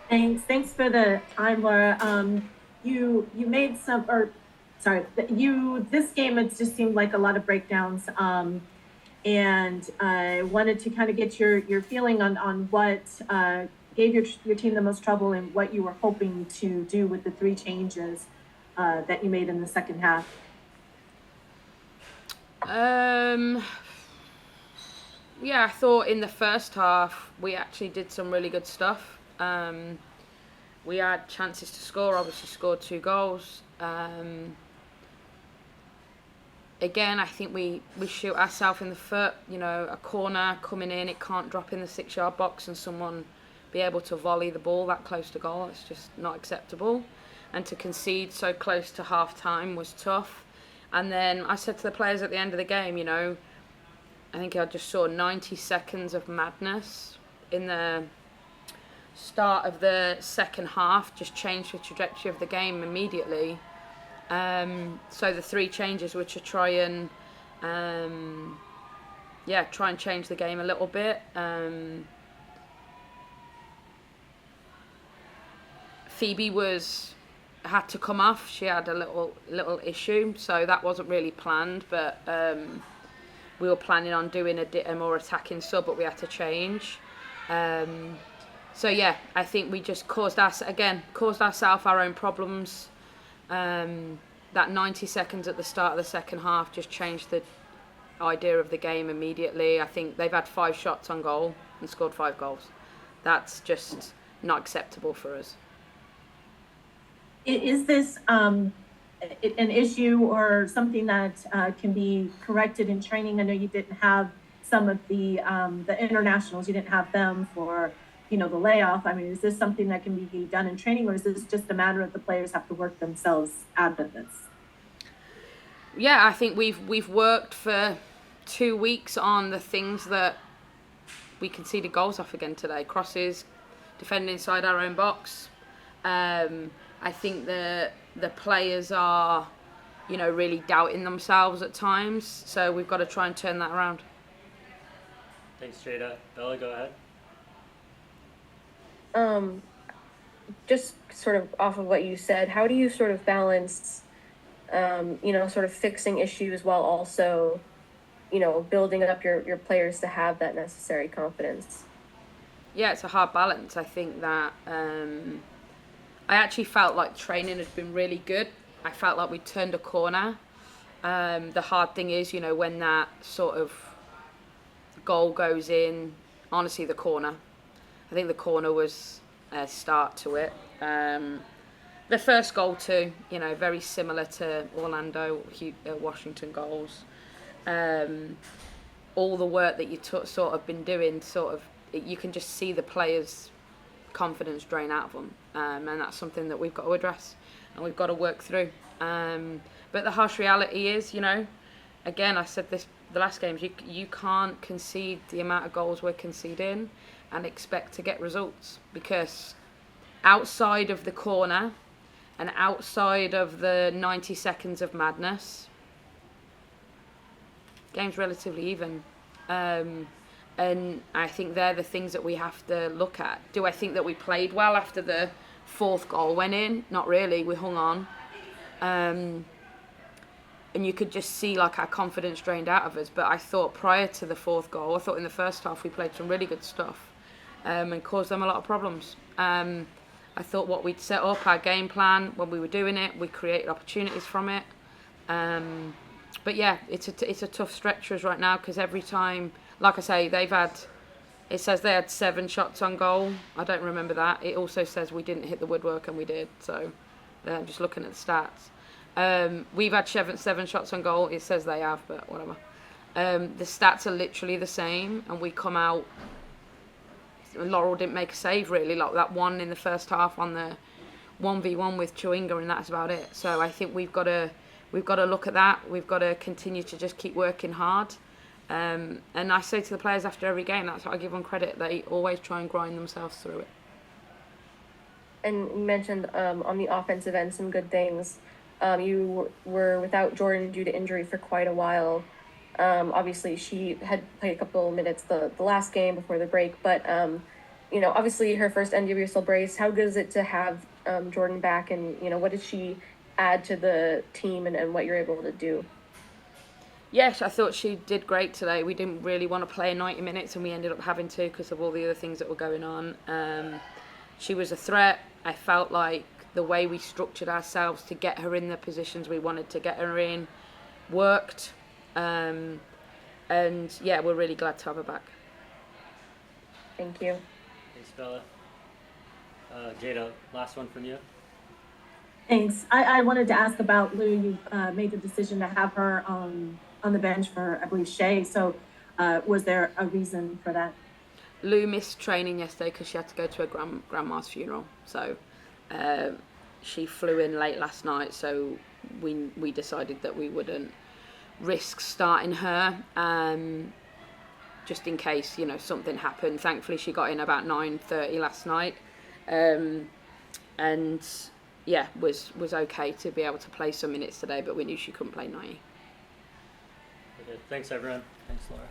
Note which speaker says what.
Speaker 1: Thanks for the time, Laura. You made some, or sorry, this game, it just seemed like a lot of breakdowns. And I wanted to kind of get your feeling on what gave your team the most trouble and what you were hoping to do with the three changes that you made in the second half.
Speaker 2: Um, yeah, I thought in the first half we actually did some really good stuff. We had chances to score, obviously scored 2 goals. Again, I think we shoot ourselves in the foot. You know, a corner coming in, it can't drop in the 6 yard box and someone be able to volley the ball that close to goal. It's just not acceptable. And to concede so close to half time was tough. And then I said to the players at the end of the game, you know, I think I just saw 90 seconds of madness in the start of the second half, just changed the trajectory of the game immediately. So the three changes were to try and change the game a little bit. Phoebe had to come off. She had a little issue, so that wasn't really planned. But we were planning on doing a more attacking sub, but we had to change. So yeah, I think we just caused ourselves our own problems. That 90 seconds at the start of the second half just changed the idea of the game immediately. I think they've had 5 shots on goal and scored 5 goals. That's just not acceptable for us.
Speaker 1: Is this an issue or something that can be corrected in training? I know you didn't have some of the internationals. You didn't have them for the layoff. I mean, is this something that can be done in training, or is this just a matter of the players have to work themselves out of this?
Speaker 2: Yeah, I think we've worked for 2 weeks on the things that we conceded goals off again today. Crosses, defending inside our own box. I think the players are, really doubting themselves at times. So we've got to try and turn that around.
Speaker 3: Thanks, Jada. Bella, go ahead.
Speaker 4: Just sort of off of what you said, how do you sort of balance, sort of fixing issues while also, building up your players to have that necessary confidence?
Speaker 2: Yeah, it's a hard balance. I think that I actually felt like training had been really good. I felt like we turned a corner. The hard thing is, when that sort of goal goes in, honestly, the corner. I think the corner was a start to it. The first goal too, very similar to Orlando, Washington goals. All the work that you sort of been doing, you can just see the players' confidence drain out of them, and that's something that we've got to address and we've got to work through. But the harsh reality is, again, I said this the last games, you can't concede the amount of goals we're conceding and expect to get results, because outside of the corner and outside of the 90 seconds of madness, game's relatively even. And I think they're the things that we have to look at. Do I think that we played well after the 4th goal went in? Not really. We hung on. And you could just see like our confidence drained out of us. But I thought prior to the 4th goal, I thought in the first half we played some really good stuff and caused them a lot of problems. I thought what we'd set up, our game plan, when we were doing it, we created opportunities from it. But yeah, it's a tough stretch for us right now, because every time, like I say, it says they had 7 shots on goal. I don't remember that. It also says we didn't hit the woodwork, and we did. So I'm just looking at the stats. We've had 7 shots on goal. It says they have, but whatever. The stats are literally the same, and we come out. Laurel didn't make a save really, like that one in the first half on the 1v1 with Chewinga, and that's about it. So I think we've got to look at that. We've got to continue to just keep working hard. And I say to the players after every game, that's what I give them credit. They always try and grind themselves through it.
Speaker 4: And you mentioned on the offensive end some good things. You were without Jordan due to injury for quite a while. Obviously, she had played a couple minutes the last game before the break, but you know, obviously her first NWSL brace. How good is it to have Jordan back, and you know, what did she add to the team, and what you're able to do?
Speaker 2: Yes, I thought she did great today. We didn't really want to play 90 minutes, and we ended up having to because of all the other things that were going on. She was a threat. I felt like the way we structured ourselves to get her in the positions we wanted to get her in worked. And yeah, we're really glad to have her back.
Speaker 4: Thank you.
Speaker 3: Thanks, Bella. Jada, last one from you.
Speaker 1: Thanks. I wanted to ask about Lou. You made the decision to have her on the bench for, I believe, Shea. So was there a reason for that?
Speaker 2: Lou missed training yesterday because she had to go to her grandma's funeral. So she flew in late last night. So we decided that we wouldn't risk starting her just in case, you know, something happened. Thankfully, she got in about 9:30 last night, and yeah, was okay to be able to play some minutes today. But we knew she couldn't play 90.
Speaker 3: Okay, thanks everyone. Thanks, Laura.